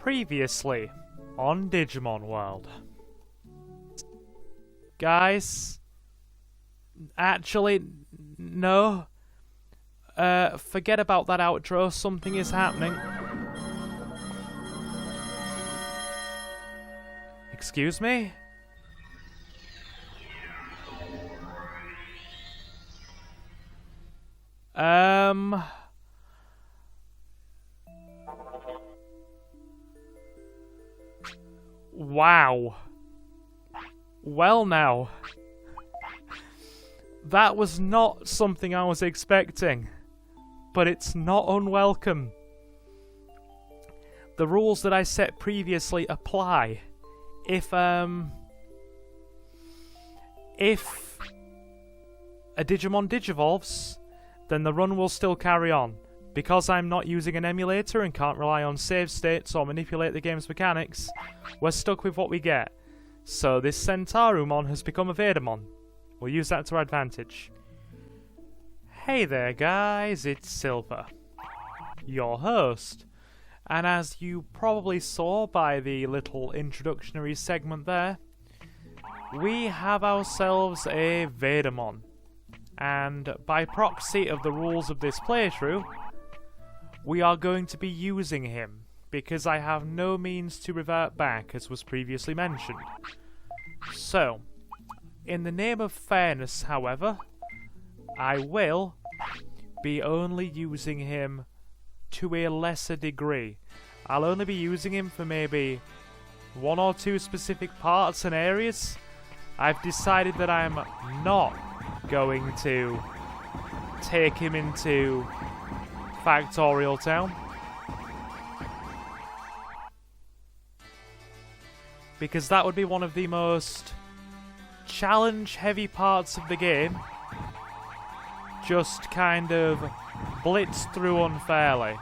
Previously on Digimon World. Guys, actually, no. Forget about that outro, something is happening. Excuse me? Wow. Well now. That was not something I was expecting. But it's not unwelcome. The rules that I set previously apply. If a Digimon digivolves, then the run will still carry on. Because I'm not using an emulator and can't rely on save states or manipulate the game's mechanics, we're stuck with what we get. So this Centarumon has become a Vedamon. We'll use that to our advantage. Hey there guys, it's Silver, your host. And as you probably saw by the little introductory segment there, we have ourselves a Vedamon. And by proxy of the rules of this playthrough, we are going to be using him, because I have no means to revert back, as was previously mentioned. So, in the name of fairness, however, I will be only using him to a lesser degree. I'll only be using him for maybe one or two specific parts and areas. I've decided that I'm not going to take him into Factorial Town, because that would be one of the most challenge heavy parts of the game, just kind of blitzed through unfairly.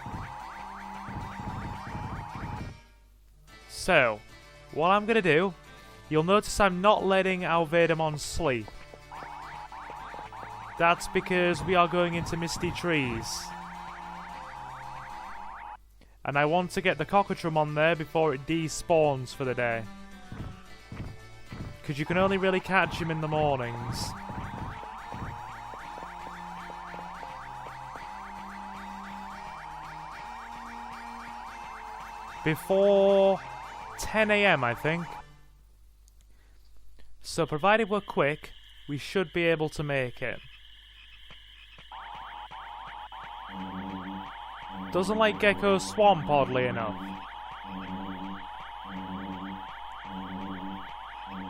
So, what I'm going to do, you'll notice I'm not letting our Vedamon sleep. That's because we are going into Misty trees. And I want to get the Centarumon there before it despawns for the day. Because you can only really catch him in the mornings. Before 10 AM, I think. So provided we're quick, we should be able to make it. Doesn't like Gecko Swamp, oddly enough.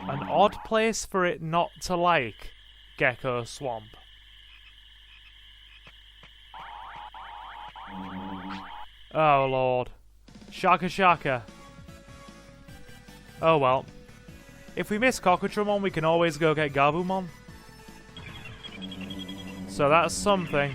An odd place for it not to like Gecko Swamp. Oh lord. Shaka shaka. Oh well. If we miss Centarumon, we can always go get Gabumon. So that's something.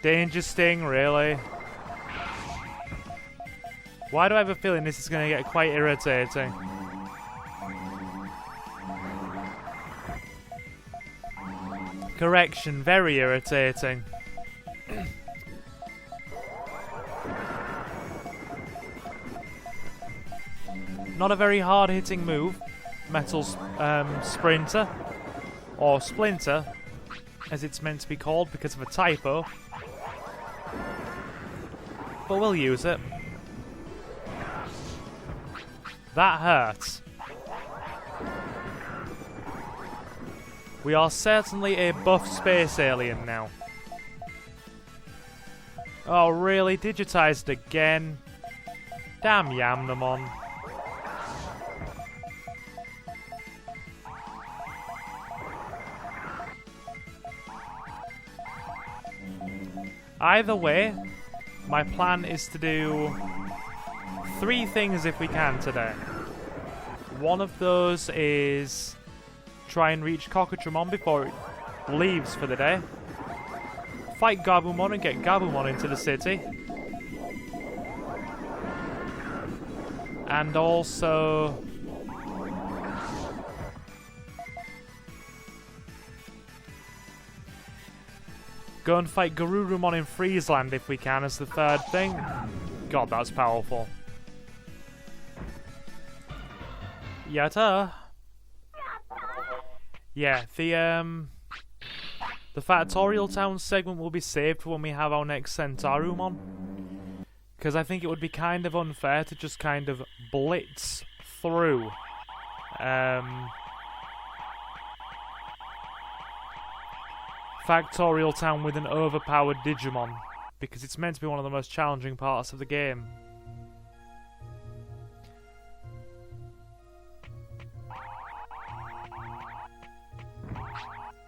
Danger Sting, really? Why do I have a feeling this is going to get quite irritating? Correction, very irritating. Not a very hard-hitting move, Metal Sprinter, or Splinter, as it's meant to be called because of a typo. But we'll use it. That hurts. We are certainly a buff space alien now. Oh really? Digitized again? Damn Yamnamon. Either way, my plan is to do 3 things if we can today. One of those is try and reach Centarumon before it leaves for the day. Fight Gabumon and get Gabumon into the city. And also Go and fight Garurumon in Friesland if we can as the third thing. God, that's powerful. Yatta. Yeah, the Factorial Town segment will be saved for when we have our next Centarumon. Because I think it would be kind of unfair to just kind of blitz through Factorial Town with an overpowered Digimon, because it's meant to be one of the most challenging parts of the game.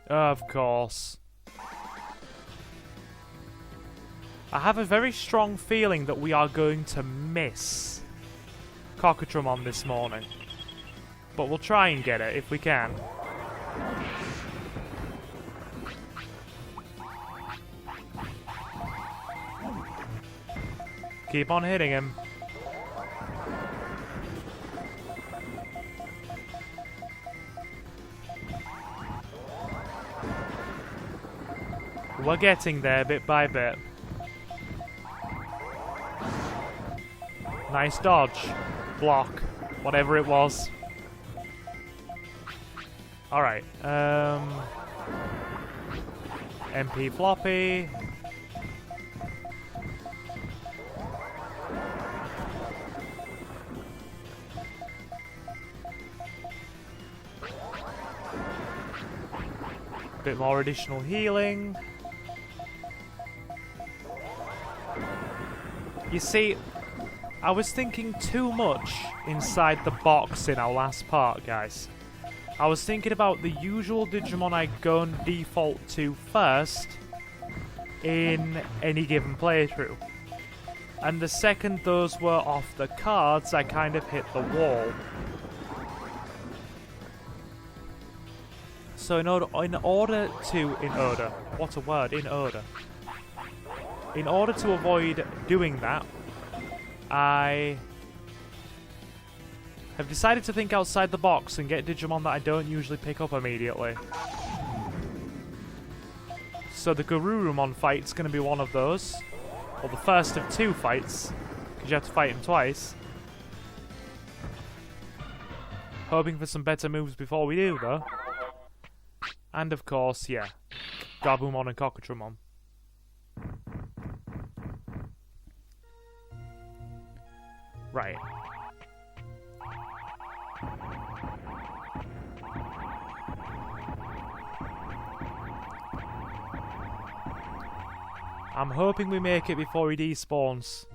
Of course. I have a very strong feeling that we are going to miss Cockatramon this morning. But we'll try and get it if we can. Keep on hitting him. We're getting there bit by bit. Nice dodge. Block. Whatever it was. Alright. MP floppy. Bit more additional healing. You see, I was thinking too much inside the box in our last part, guys. I was thinking about the usual Digimon I go and default to first in any given playthrough. And the second those were off the cards, I kind of hit the wall. So in order to avoid doing that, I have decided to think outside the box and get Digimon that I don't usually pick up immediately. So the Garurumon fight's going to be one of those. Well, the first of two fights, because you have to fight him twice. Hoping for some better moves before we do, though. And of course, yeah, Gabumon and Cockatramon. Right. I'm hoping we make it before he despawns.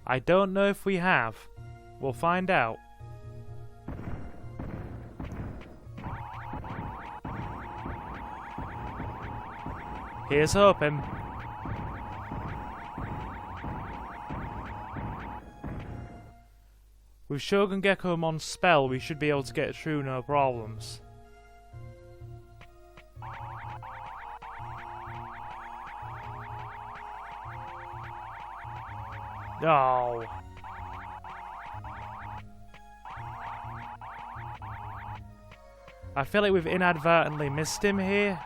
I don't know if we have. We'll find out. Here's hoping. With Shogun Gekkomon's spell, we should be able to get through no problems. Oh. I feel like we've inadvertently missed him here.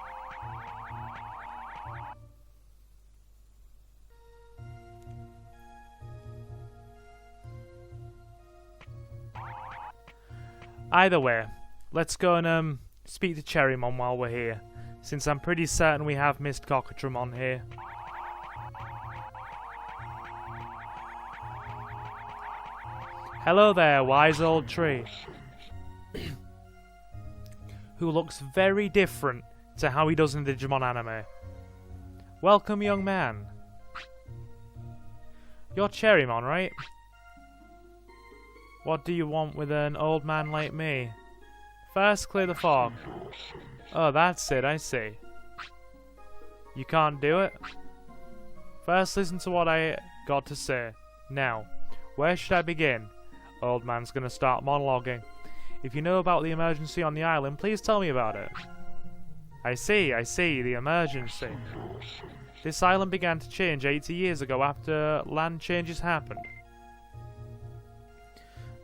Either way, let's go and speak to Cherrymon while we're here, since I'm pretty certain we have missed Cockatramon here. Hello there, wise old tree. Who looks very different to how he does in the Digimon anime. Welcome, young man. You're Cherrymon, right? What do you want with an old man like me? First, clear the fog. Oh, that's it, I see. You can't do it? First, listen to what I got to say. Now, where should I begin? Old man's gonna start monologuing. If you know about the emergency on the island, please tell me about it. I see, the emergency. This island began to change 80 years ago after land changes happened.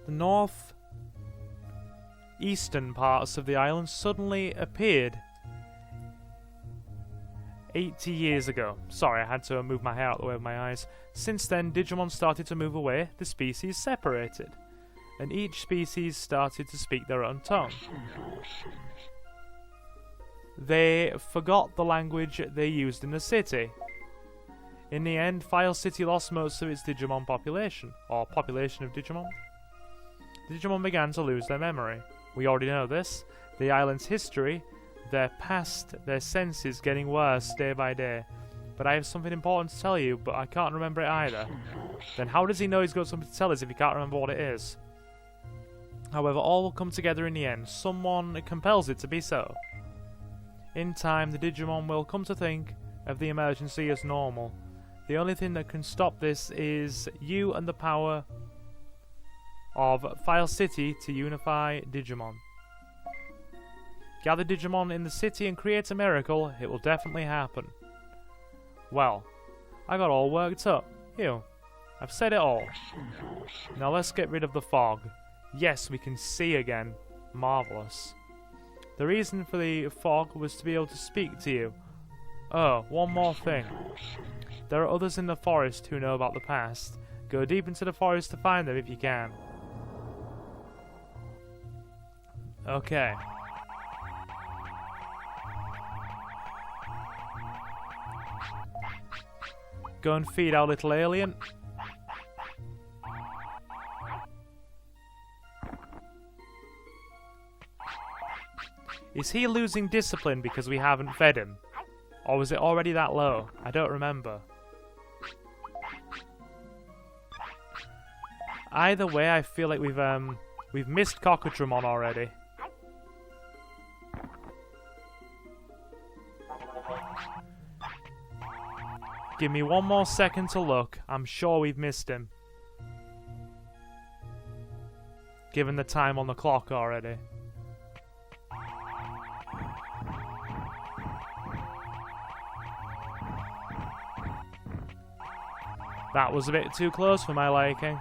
the north-eastern parts of the island suddenly appeared 80 years ago. Sorry, I had to move my hair out the way of my eyes. Since then, Digimon started to move away, the species separated, and each species started to speak their own tongue. They forgot the language they used in the city. In the end, File City lost most of its Digimon population, or population of Digimon. Digimon began to lose their memory. We already know this. The island's history, their past, their senses getting worse day by day. But I have something important to tell you, but I can't remember it either. Then how does he know he's got something to tell us if he can't remember what it is? However, all will come together in the end. Someone compels it to be so. In time, the Digimon will come to think of the emergency as normal. The only thing that can stop this is you and the power of File City to unify Digimon. Gather Digimon in the city and create a miracle. It will definitely happen. Well, I got all worked up. I've said it all. Now let's get rid of the fog. Yes, we can see again. Marvellous. The reason for the fog was to be able to speak to you. Oh, one more thing. There are others in the forest who know about the past. Go deep into the forest to find them if you can. Okay. Go and feed our little alien. Is he losing discipline because we haven't fed him? Or was it already that low? I don't remember. Either way, I feel like we've missed Centarumon already. Give me one more second to look. I'm sure we've missed him. Given the time on the clock already. That was a bit too close for my liking.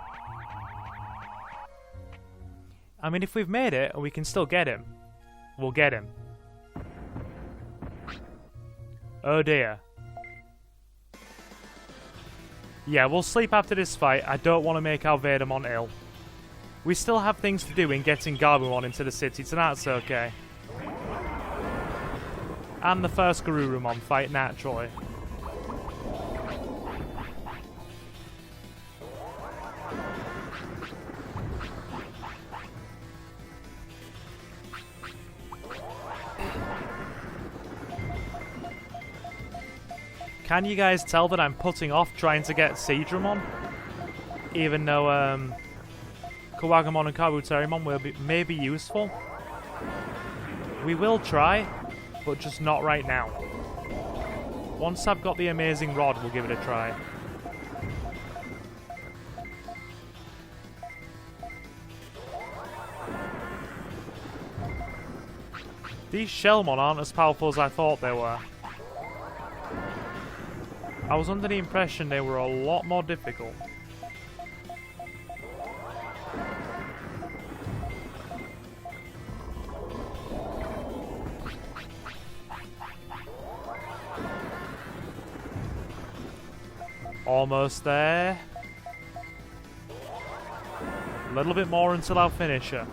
I mean, if we've made it and we can still get him, we'll get him. Oh dear. Yeah, we'll sleep after this fight. I don't want to make our Vadermon ill. We still have things to do in getting Garbumon into the city, so that's okay. And the first Garurumon fight, naturally. Can you guys tell that I'm putting off trying to get Centarumon? Even though Kawagamon and Kabuterimon may be useful. We will try, but just not right now. Once I've got the amazing rod, we'll give it a try. These Shellmon aren't as powerful as I thought they were. I was under the impression they were a lot more difficult. Almost there. A little bit more until I'll finish her.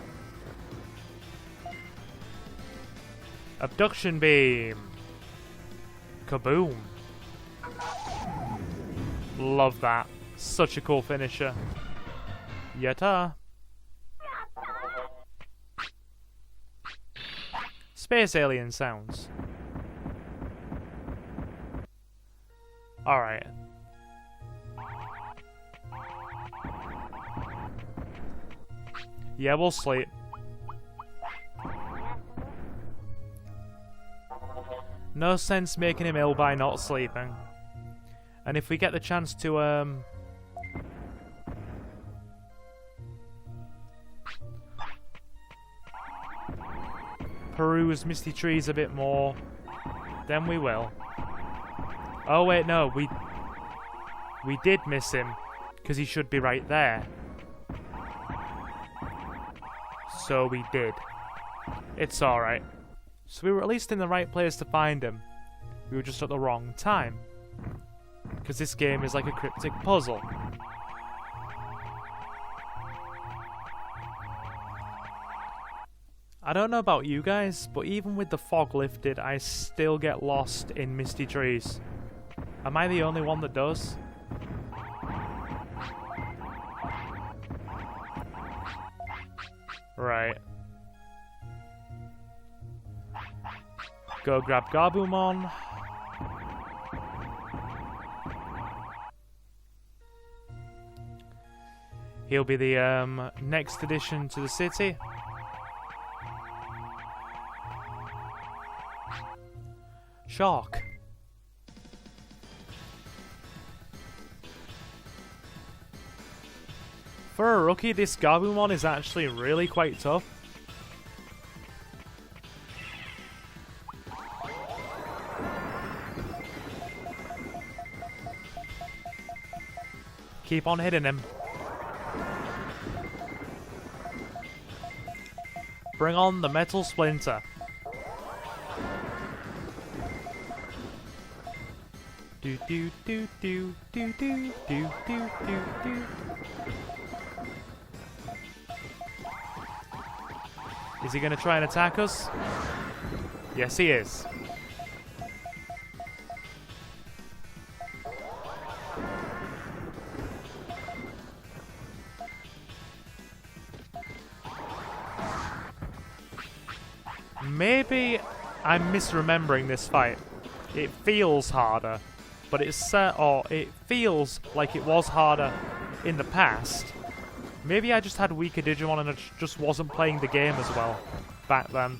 Abduction beam. Kaboom. Love that. Such a cool finisher. Yatta. Space alien sounds. Alright. Yeah, we'll sleep. No sense making him ill by not sleeping. And if we get the chance to, peruse Misty Trees a bit more, then we will. Oh wait, no, we did miss him, because he should be right there. So we did. It's alright. So we were at least in the right place to find him. We were just at the wrong time. Because this game is like a cryptic puzzle. I don't know about you guys, but even with the fog lifted, I still get lost in misty trees. Am I the only one that does? Right. Go grab Gabumon. He'll be the next addition to the city. Shark. For a rookie, this Gabumon is actually really quite tough. Keep on hitting him. Bring on the metal splinter. Do do do do do do do do do do. Is he going to try and attack us? Yes, he is. Maybe I'm misremembering this fight. It feels harder, but it feels like it was harder in the past. Maybe I just had weaker Digimon and I just wasn't playing the game as well back then.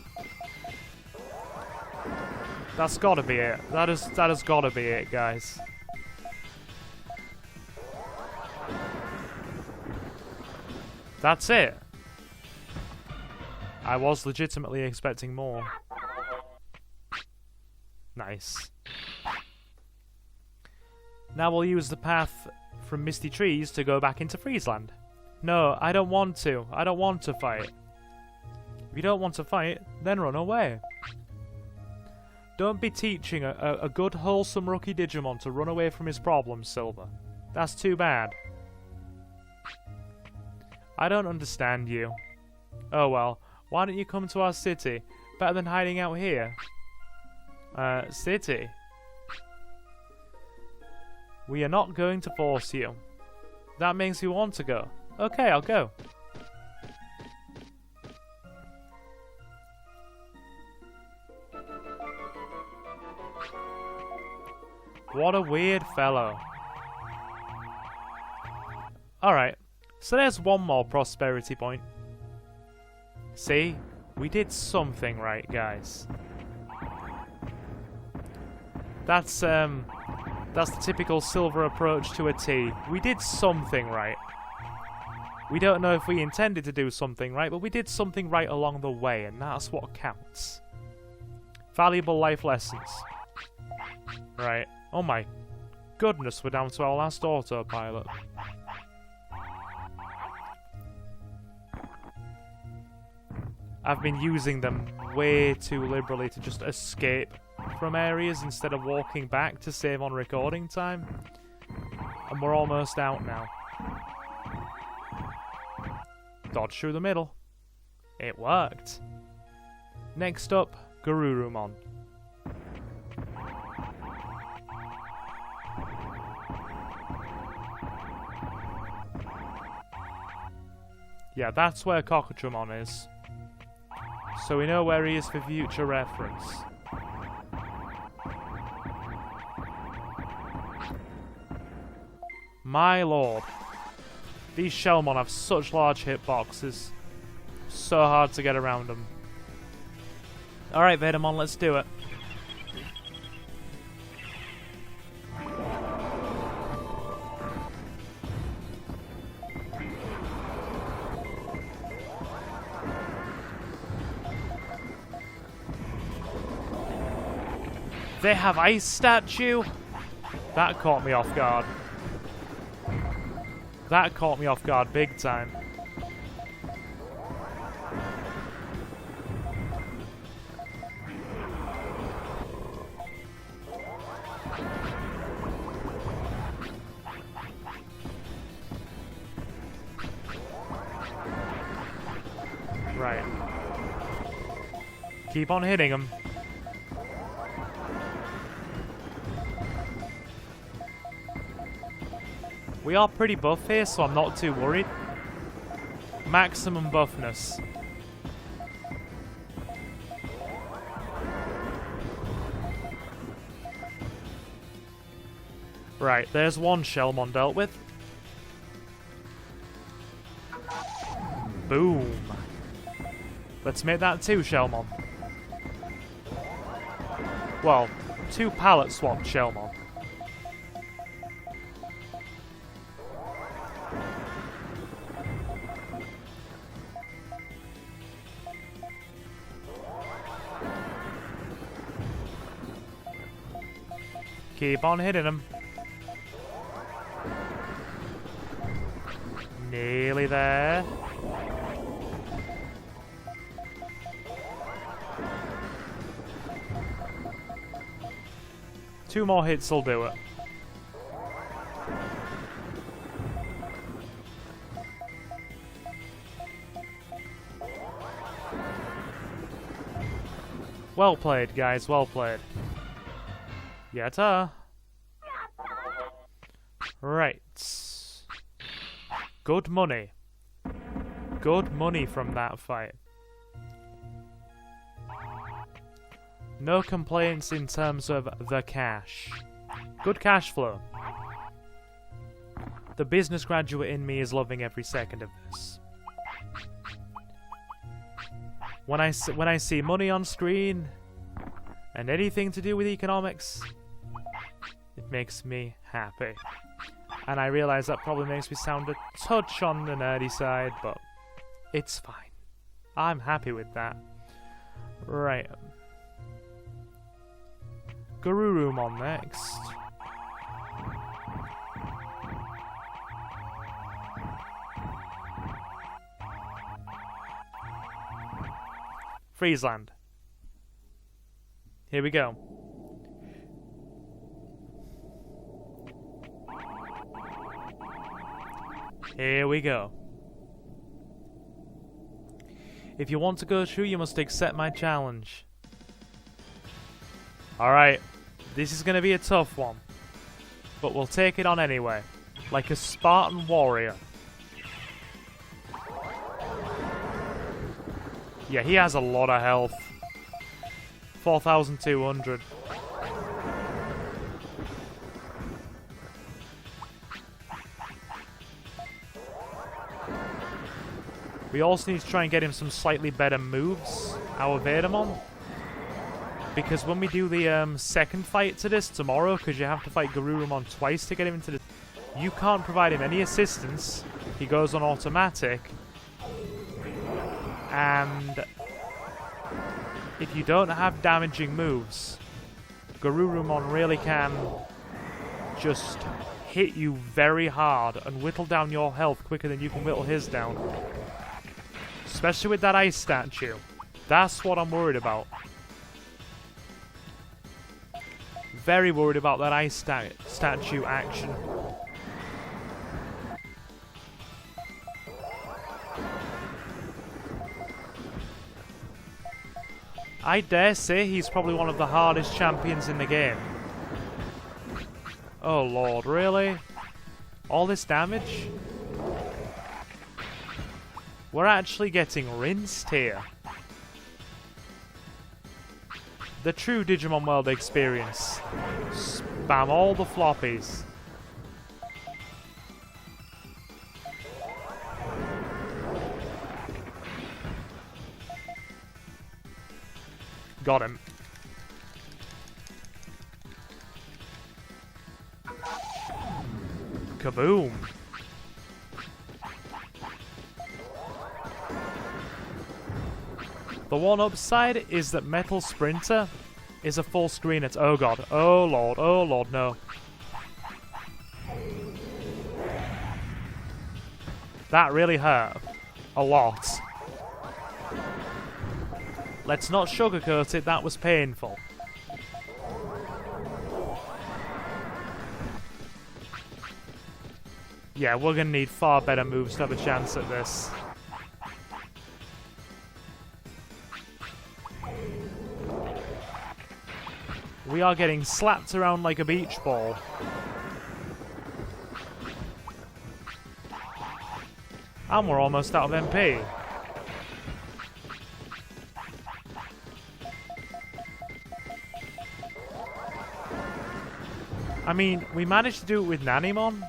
That's gotta be it. That has gotta be it, guys. That's it. I was legitimately expecting more. Nice. Now we'll use the path from Misty Trees to go back into Friesland. No, I don't want to. I don't want to fight. If you don't want to fight, then run away. Don't be teaching a good, wholesome rookie Digimon to run away from his problems, Silver. That's too bad. I don't understand you. Oh well, why don't you come to our city? Better than hiding out here. City? We are not going to force you. That means you want to go. Okay, I'll go. What a weird fellow. Alright, so there's one more prosperity point. See? We did something right, guys. That's the typical Silver approach to a T. We did something right. We don't know if we intended to do something right, but we did something right along the way, and that's what counts. Valuable life lessons. Right. Oh my goodness, we're down to our last autopilot. I've been using them way too liberally to just escape from areas instead of walking back to save on recording time. And we're almost out now. Dodge through the middle. It worked. Next up, Garurumon. Yeah, that's where Cockatrumon is. So we know where he is for future reference. My lord. These Shellmon have such large hitboxes. So hard to get around them. Alright, Vedamon, let's do it. They have ice statue? That caught me off guard. That caught me off guard big time. Right. Keep on hitting him. We are pretty buff here, so I'm not too worried. Maximum buffness. Right, there's one Shellmon dealt with. Boom. Let's make that 2 Shellmon. Well, 2 palette swapped Shellmon. Keep on hitting him. Nearly there. Two more hits will do it. Well played, guys. Well played. Yatta. Right. Good money. Good money from that fight. No complaints in terms of the cash. Good cash flow. The business graduate in me is loving every second of this. When I see money on screen and anything to do with economics, it makes me happy. And I realise that probably makes me sound a touch on the nerdy side, but it's fine. I'm happy with that. Right. Garurumon next. Friesland. Here we go. Here we go. If you want to go through, you must accept my challenge. Alright, this is going to be a tough one. But we'll take it on anyway. Like a Spartan warrior. Yeah, he has a lot of health. 4,200. We also need to try and get him some slightly better moves, our Vedamon. Because when we do the second fight to this tomorrow, because you have to fight Garurumon twice to get him into the... You can't provide him any assistance. He goes on automatic. And if you don't have damaging moves, Garurumon really can just hit you very hard and whittle down your health quicker than you can whittle his down. Especially with that ice statue. That's what I'm worried about. Very worried about that ice statue action. I dare say he's probably one of the hardest champions in the game. Oh lord, really? All this damage? We're actually getting rinsed here. The true Digimon World experience. Spam all the floppies. Got him. Kaboom. The one upside is that Metal Sprinter is a full screen. It's oh god, oh lord, no. That really hurt. A lot. Let's not sugarcoat it, that was painful. Yeah, we're gonna need far better moves to have a chance at this. We are getting slapped around like a beach ball. And we're almost out of MP. I mean, we managed to do it with Nanimon.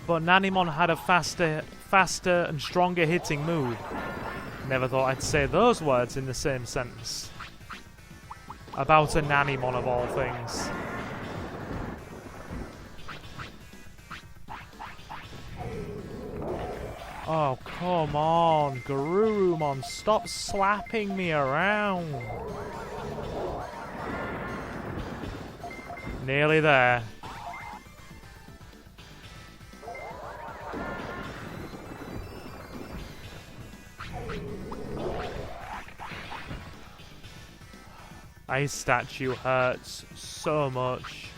But Nanimon had a faster and stronger hitting move. Never thought I'd say those words in the same sentence. About a Nanimon of all things. Oh, come on, Garurumon, stop slapping me around. Nearly there. Ice statue hurts so much.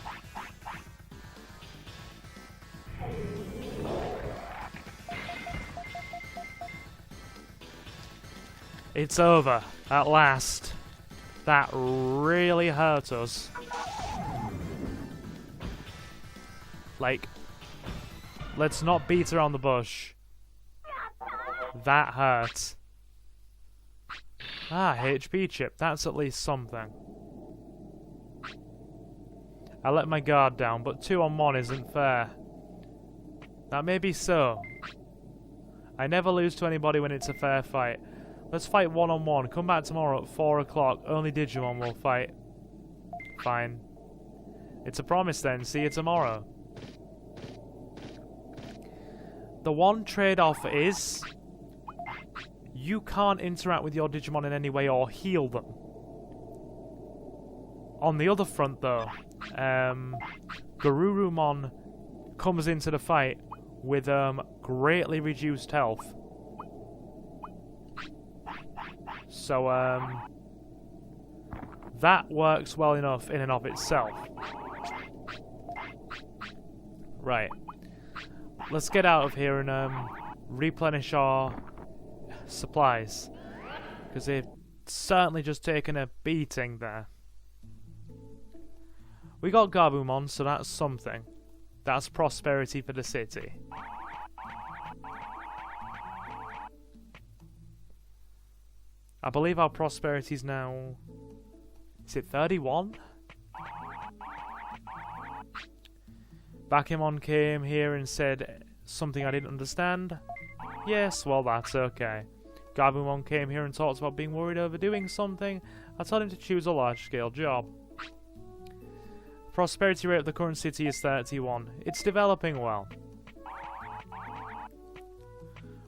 It's over, at last. That really hurt us. Like, let's not beat around the bush. That hurt. Ah, HP chip, that's at least something. I let my guard down, but 2 on 1 isn't fair. That may be so. I never lose to anybody when it's a fair fight. Let's fight 1 on 1. Come back tomorrow at 4 o'clock. Only Digimon will fight. Fine. It's a promise then. See you tomorrow. The one trade-off is you can't interact with your Digimon in any way or heal them. On the other front though, Garurumon comes into the fight with greatly reduced health. So that works well enough in and of itself. Right. Let's get out of here and replenish our supplies. Because they've certainly just taken a beating there. We got Gabumon, so that's something. That's prosperity for the city. I believe our prosperity is now... Is it 31? Bakemon came here and said something I didn't understand. Yes, well that's okay. Gabumon came here and talked about being worried over doing something. I told him to choose a large-scale job. Prosperity rate of the current city is 31. It's developing well.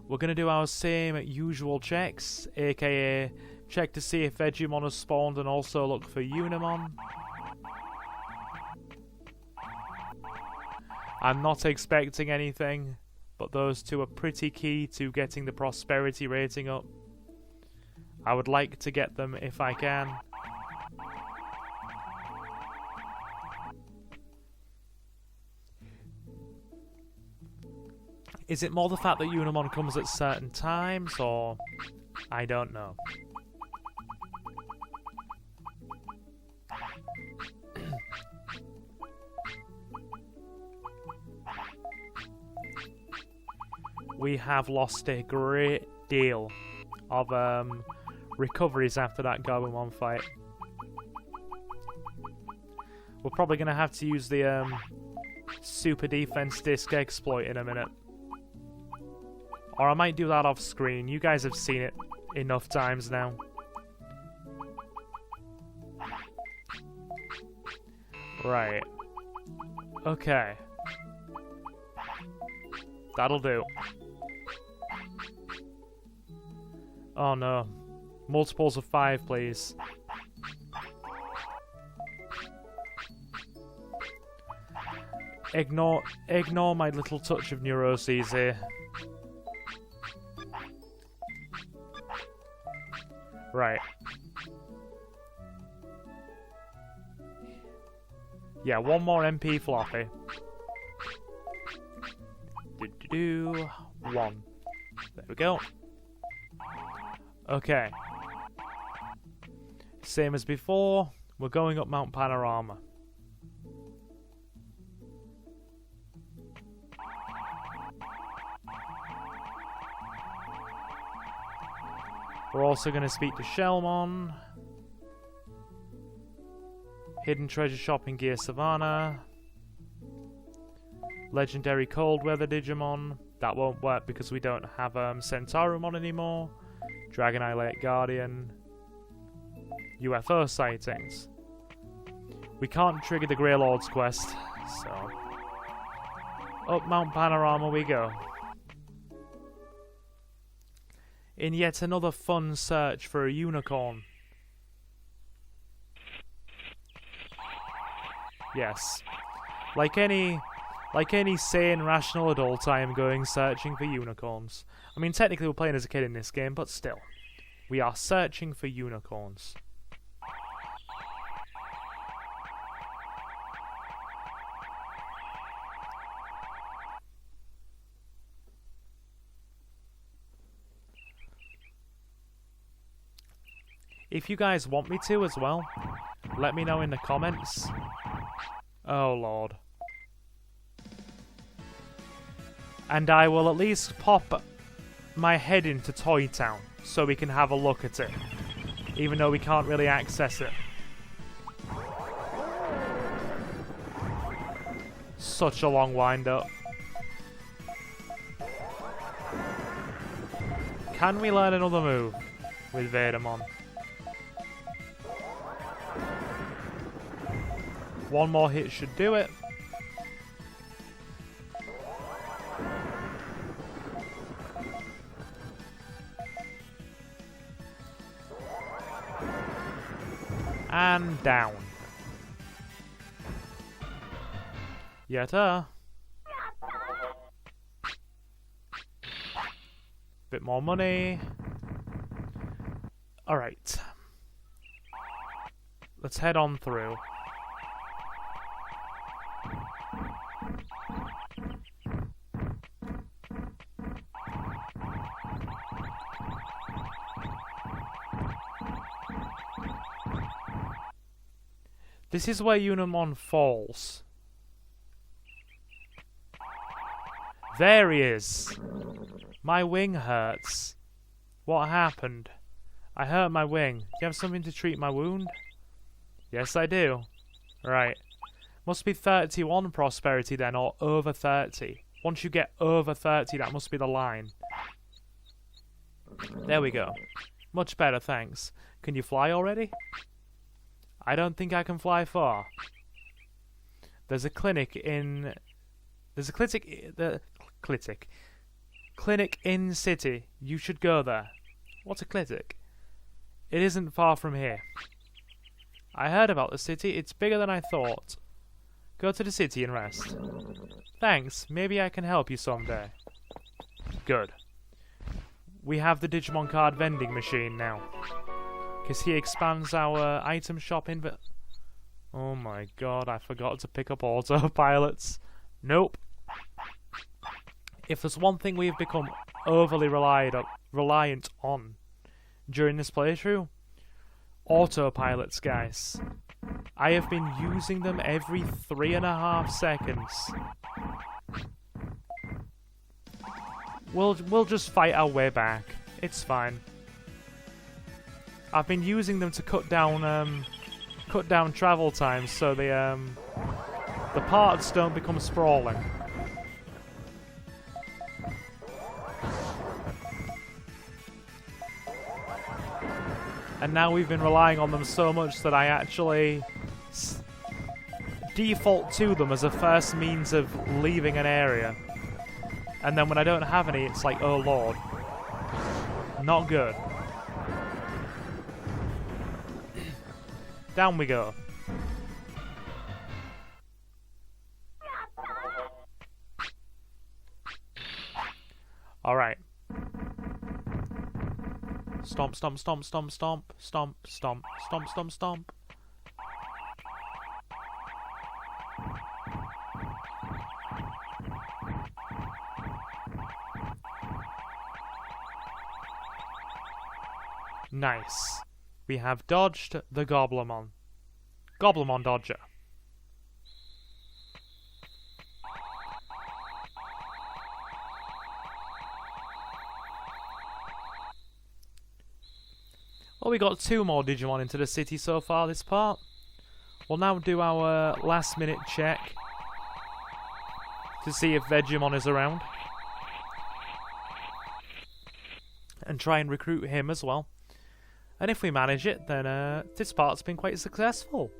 We're going to do our same usual checks, aka check to see if Dejimon has spawned and also look for Unamon. I'm not expecting anything, but those two are pretty key to getting the prosperity rating up. I would like to get them if I can. Is it more the fact that Unamon comes at certain times, or... I don't know. We have lost a great deal of recoveries after that Gabumon fight. We're probably going to have to use the super defense disc exploit in a minute. Or I might do that off screen. You guys have seen it enough times now. Right. Okay. That'll do. Oh no. Multiples of 5, please. Ignore my little touch of neuroses here. Right. Yeah, one more MP floppy. One. There we go. Okay. Same as before, we're going up Mount Panorama. We're also going to speak to Shellmon. Hidden treasure shop in Gear Savannah. Legendary cold weather Digimon. That won't work because we don't have Centarumon anymore. Dragon Eye Lake Guardian. UFO sightings. We can't trigger the Grey Lord's quest, so... Up Mount Panorama we go. In yet another fun search for a unicorn. Yes. Like any sane, rational adult, I am going searching for unicorns. I mean, technically we're playing as a kid in this game, but still. We are searching for unicorns. If you guys want me to as well, let me know in the comments. Oh lord. And I will at least pop my head into Toy Town so we can have a look at it, even though we can't really access it. Such a long wind up. Can we learn another move with Vadermon? One more hit should do it. And down. Yetta. Bit more money. Alright. Let's head on through. This is where Unamon falls. There he is. My wing hurts. What happened? I hurt my wing. Do you have something to treat my wound? Yes, I do. Right. Must be 31 prosperity then, or over 30. Once you get over 30, that must be the line. There we go. Much better, thanks. Can you fly already? I don't think I can fly far. There's a clinic in... There's a clinic in city. You should go there. What's a clinic? It isn't far from here. I heard about the city. It's bigger than I thought. Go to the city and rest. Thanks. Maybe I can help you someday. Good. We have the Digimon card vending machine now. Because he expands our item shop in... Oh my god, I forgot to pick up autopilots. Nope. If there's one thing we have become overly reliant on during this playthrough, autopilots, guys. I have been using them every 3.5 seconds. We'll just fight our way back. It's fine. I've been using them to cut down travel times so the parts don't become sprawling. And now we've been relying on them so much that I actually default to them as a first means of leaving an area. And then when I don't have any, it's like, oh lord. Not good. Down we go. Alright. Stomp, stomp, stomp, stomp, stomp, stomp, stomp, stomp, stomp, stomp. Nice. We have dodged the Goblimon. Goblimon Dodger. Well, we got 2 more Digimon into the city so far this part. We'll now do our last minute check to see if Dejimon is around. And try and recruit him as well. And if we manage it, then this part's been quite successful.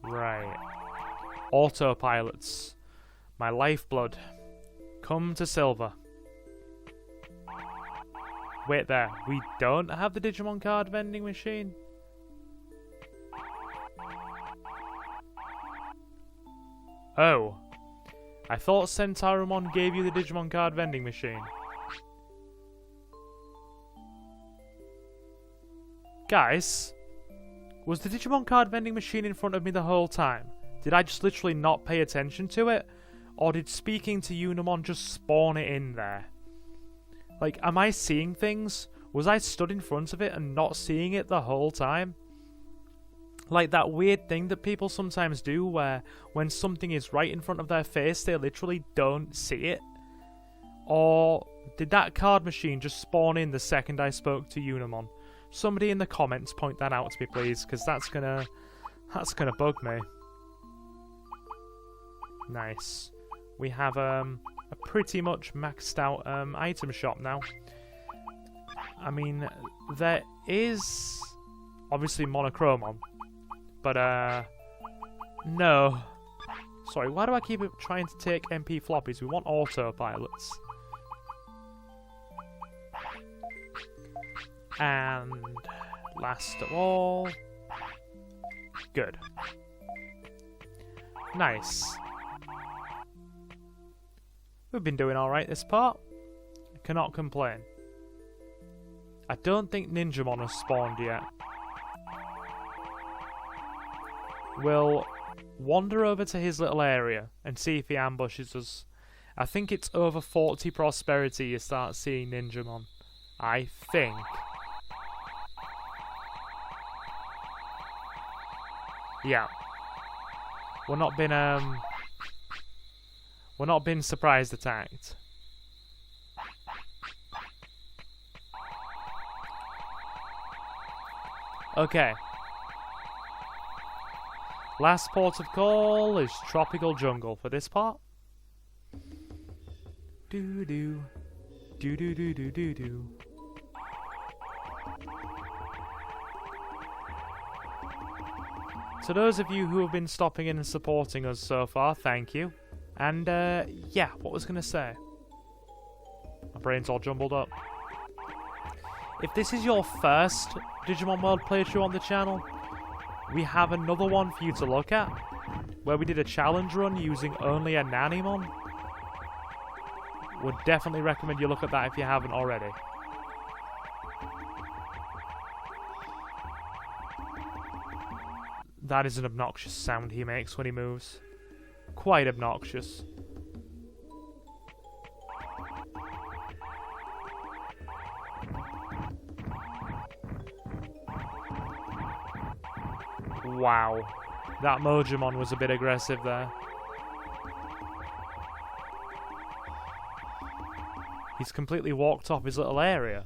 Right. Autopilots. My lifeblood. Come to Silver. Wait there. We don't have the Digimon card vending machine? Oh. I thought Centarumon gave you the Digimon card vending machine. Guys, was the Digimon card vending machine in front of me the whole time? Did I just literally not pay attention to it? Or did speaking to Unamon just spawn it in there? Like, am I seeing things? Was I stood in front of it and not seeing it the whole time? Like that weird thing that people sometimes do where when something is right in front of their face, they literally don't see it? Or did that card machine just spawn in the second I spoke to Unamon? Somebody in the comments point that out to me, please, because that's gonna bug me. Nice. We have a pretty much maxed out item shop now. I mean, there is obviously Monochromon, but no. Sorry, why do I keep trying to take MP floppies? We want autopilots. And last of all, good. Nice. We've been doing alright this part. I cannot complain. I don't think Ninjamon has spawned yet. We'll wander over to his little area and see if he ambushes us. I think it's over 40 prosperity you start seeing Ninjamon. I think. Yeah. We're not been surprise attacked. Okay. Last port of call is Tropical Jungle for this part. Do do do do do do do do. To those of you who have been stopping in and supporting us so far, thank you. And, yeah, what was I going to say? My brain's all jumbled up. If this is your first Digimon World playthrough on the channel, we have another one for you to look at, where we did a challenge run using only a Nanimon. Would definitely recommend you look at that if you haven't already. That is an obnoxious sound he makes when he moves. Quite obnoxious. Wow. That Mojimon was a bit aggressive there. He's completely walked off his little area.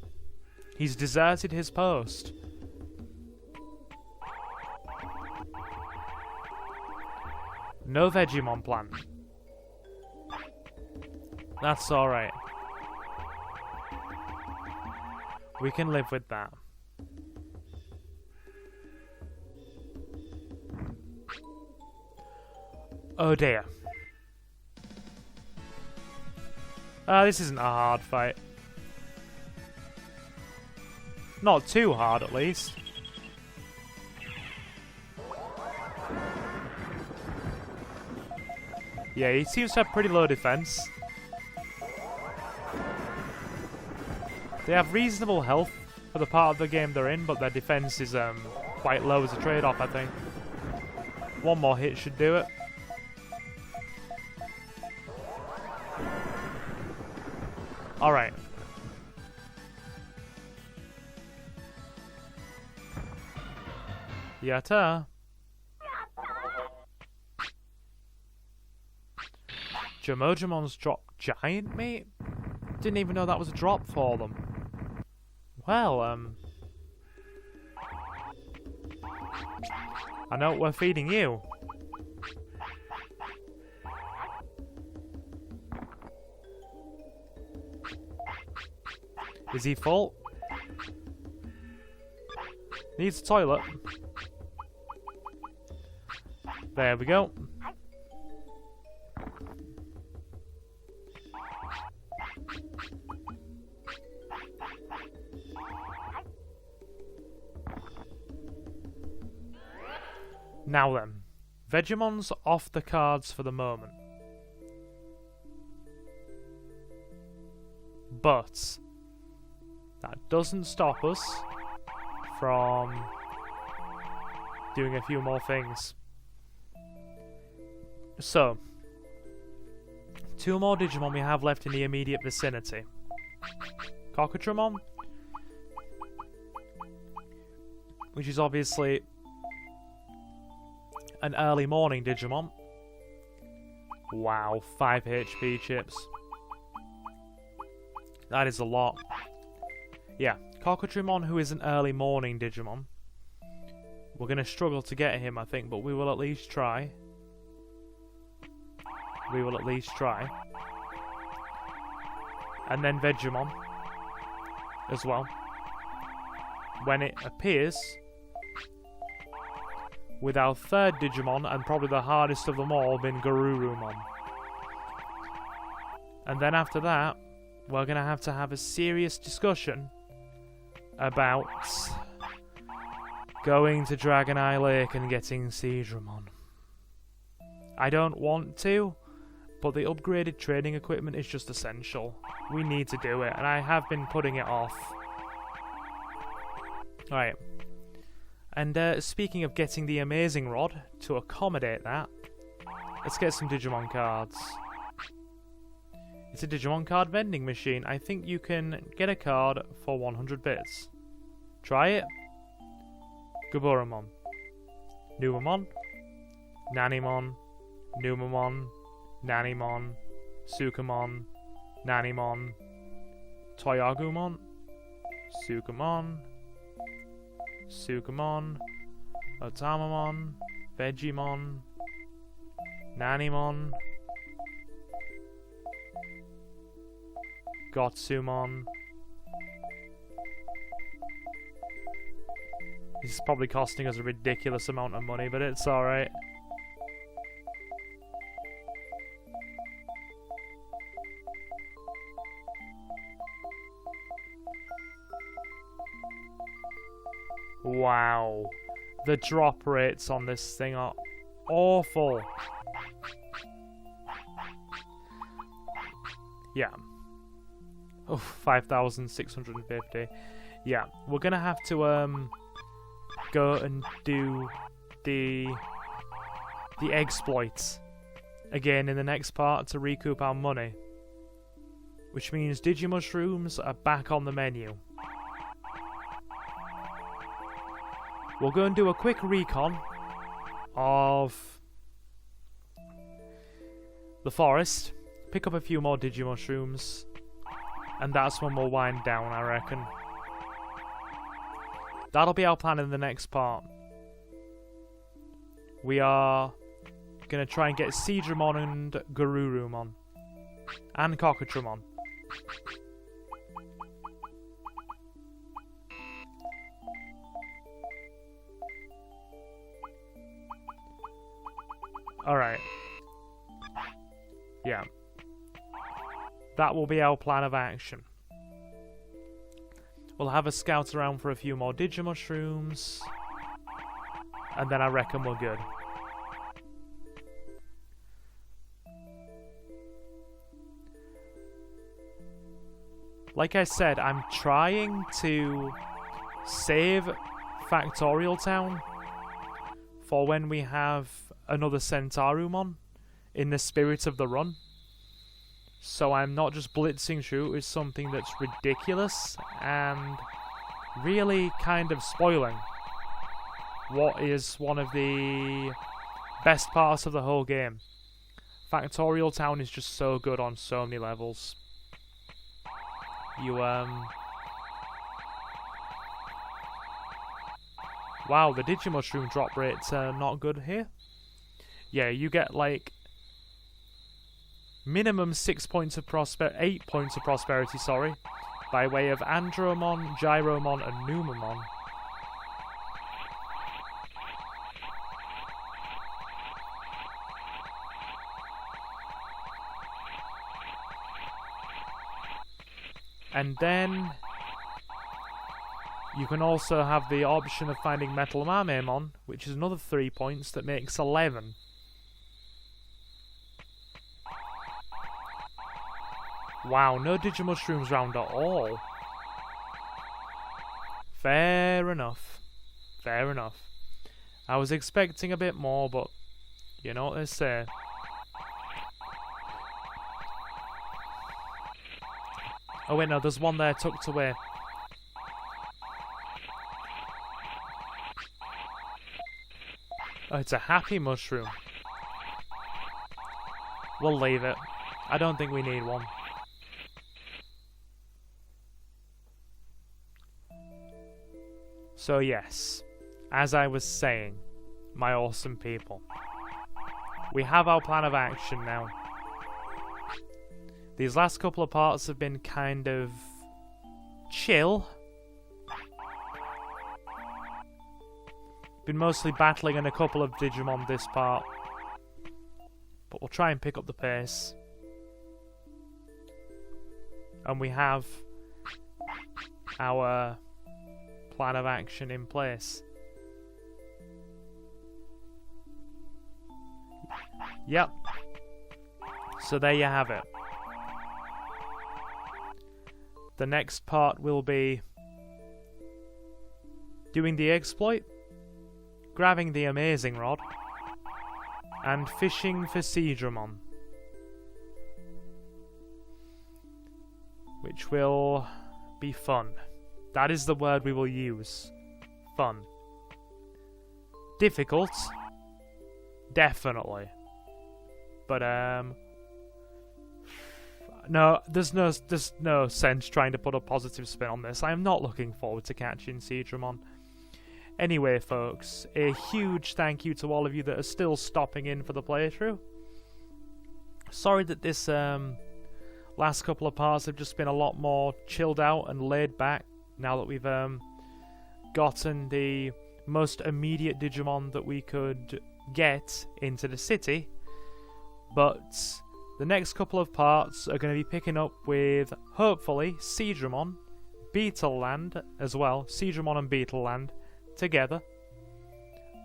He's deserted his post. No Dejimon plant. That's alright. We can live with that. Oh dear. This isn't a hard fight. Not too hard, at least. Yeah, he seems to have pretty low defense. They have reasonable health for the part of the game they're in, but their defense is quite low as a trade-off, I think. One more hit should do it. Alright. Yatta. Jimojimon's dropped giant meat? Didn't even know that was a drop for them. Well, I know what we're feeding you. Is he full? Needs a toilet. There we go. Now then, Vegimon's off the cards for the moment. But that doesn't stop us from doing a few more things. So, 2 more Digimon we have left in the immediate vicinity. Centarumon, which is obviously an early morning Digimon. Wow, 5 HP chips. That is a lot. Yeah, Centarumon, who is an early morning Digimon. We're going to struggle to get him, I think, but we will at least try. We will at least try. And then Vegimon as well. When it appears, with our 3rd Digimon, and probably the hardest of them all, being Garurumon. And then after that, we're going to have a serious discussion about going to Dragon Eye Lake and getting Centarumon. I don't want to, but the upgraded training equipment is just essential. We need to do it, and I have been putting it off. Alright. And speaking of getting the amazing rod, to accommodate that, let's get some Digimon cards. It's a Digimon card vending machine. I think you can get a card for 100 bits. Try it. Gaburumon. Numamon. Nanimon. Numamon. Nanimon. Sukamon. Nanimon. Toyagumon. Sukamon. Sukamon. Otamamon. Vegimon. Nanimon. Gotsumon. This is probably costing us a ridiculous amount of money, but it's alright. Wow. The drop rates on this thing are awful. Yeah. Oh, 5,650. Yeah, we're gonna have to go and do the exploits again in the next part to recoup our money. Which means Digimushrooms are back on the menu. We'll go and do a quick recon of the forest, pick up a few more Digimushrooms, and that's when we'll wind down, I reckon. That'll be our plan in the next part. We are going to try and get Centarumon and Garurumon. And Centarumon. Alright. Yeah. That will be our plan of action. We'll have a scout around for a few more Digimushrooms. And then I reckon we're good. Like I said, I'm trying to save Factorial Town for when we have another Centarumon in the spirit of the run. So I'm not just blitzing through with something that's ridiculous and really kind of spoiling what is one of the best parts of the whole game. Factorial Town is just so good on so many levels. Wow, the Digimushroom drop rates are not good here. Yeah, you get like minimum 8 points of prosperity, sorry, by way of Andromon, Gyromon, and Numamon. And then you can also have the option of finding Metal Mamemon, which is another 3 points that makes 11. Wow, no Digimushrooms round at all. Fair enough. Fair enough. I was expecting a bit more, but you know what they say. Oh wait, no, there's one there tucked away. Oh, it's a happy mushroom. We'll leave it. I don't think we need one. So yes, as I was saying, my awesome people, we have our plan of action now. These last couple of parts have been kind of chill. Been mostly battling in a couple of Digimon this part, but we'll try and pick up the pace. And we have our plan of action in place. Yep. So there you have it. The next part will be doing the exploit, grabbing the amazing rod, and fishing for Centarumon, which will be fun. That is the word we will use. Fun. Difficult? Definitely. But no, there's no sense trying to put a positive spin on this. I am not looking forward to catching Centarumon. Anyway, folks, a huge thank you to all of you that are still stopping in for the playthrough. Sorry that this last couple of parts have just been a lot more chilled out and laid back now that we've gotten the most immediate Digimon that we could get into the city. But the next couple of parts are going to be picking up with, hopefully, Centarumon, Beetle Land as well, Centarumon and Beetle Land together.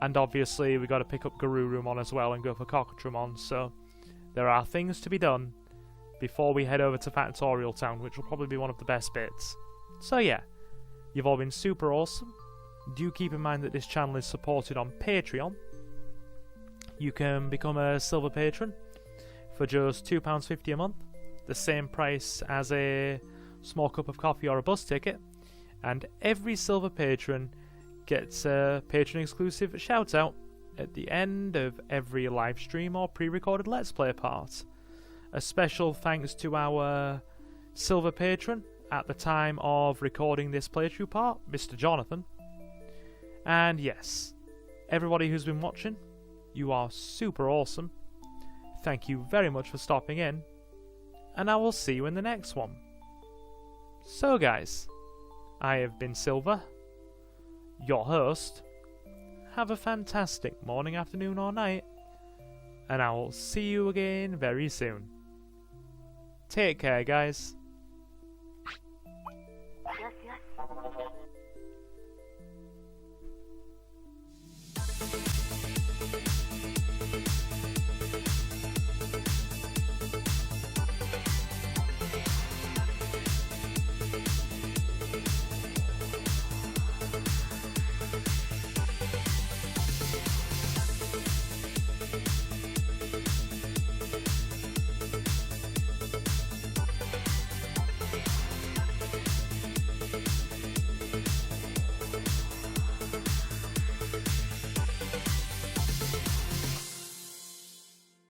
And obviously we got to pick up Garurumon as well and go for Cockatrumon, so there are things to be done before we head over to Factorial Town, which will probably be one of the best bits. So yeah, you've all been super awesome. Do keep in mind that this channel is supported on Patreon. You can become a silver patron for just £2.50 a month, the same price as a small cup of coffee or a bus ticket, and every silver patron gets a patron exclusive shout out at the end of every live stream or pre-recorded Let's Play part. A special thanks to our silver patron at the time of recording this playthrough part, Mr. Jonathan. And yes, everybody who's been watching, you are super awesome. Thank you very much for stopping in, and I will see you in the next one. So guys, I have been Silver, your host. Have a fantastic morning, afternoon or night, and I will see you again very soon. Take care, guys.